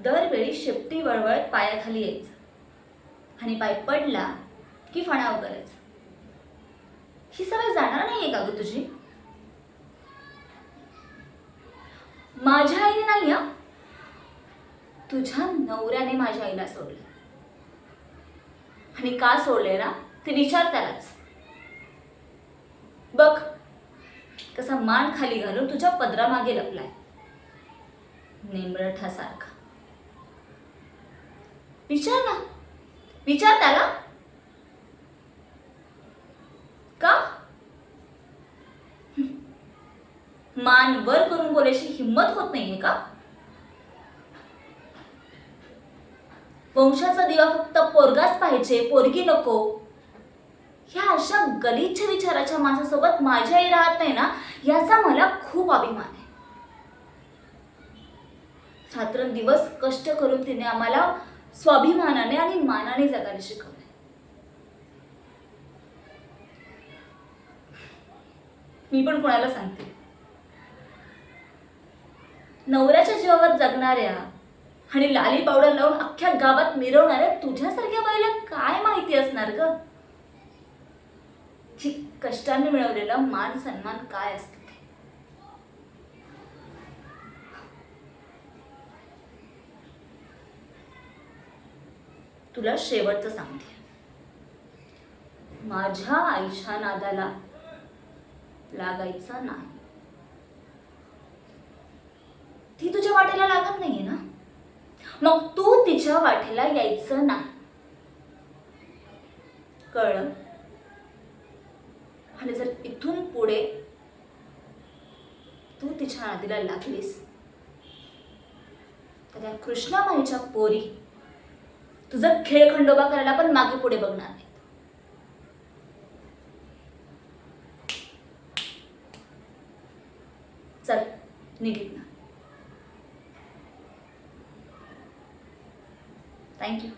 दरवेळी शेपटी वळवळत पायाखाली यायचं आणि पाय पडला की फणाव करायचं. ही सवय जाणार नाहीये का ग तुझी? माझ्या आईने नाही, तुझ्या नवऱ्याने माझ्या आईला सोडलं. आणि का सोडले ना ते विचार त्यालाच. बघ कसा मान खाली घालून तुझ्या पदरामागे लपलाय, नेमरठासारखा. विचार ना, विचार त्याला. का मान वर करून बोलायची हिंमत होत नाहीये का? वंशाचा दिवा फक्त पोरगाच पाहिजे, पोरगी नको, ह्या अशा गलिच्छ विचाराच्या माणसासोबत माझी आई राहत नाही ना, याचा मला खूप अभिमान आहे. रात्रंदिवस कष्ट करून तिने आम्हाला स्वाभिमानाने आणि मानाने जगायला शिकवले. मी पण कोणाला सांगते, नवऱ्याच्या जीवावर जगणाऱ्या आणि लाली पावडर लावून अख्ख्या गावात मिरवणाऱ्या तुझ्यासारख्या बाईला काय माहिती असणार ग, की कष्टाने मिळवलेला मान सन्मान काय असतं ते. तुला शेवटचं सांगते, माझ्या आईच्या नादाला लागायचं नाही. ती तुझ्या वाटेला लागत नाहीये ना, मग तू तिच्या वाटेला यायचं नाही. कळलं? आणि जर इथून पुढे तू तिच्या नादीला लागलीस तर त्या कृष्णाबाईच्या पोरी तुझं खेळखंडोबा करायला पण मागे पुढे बघणार नाहीत. चल निघित ना. थँक्यू.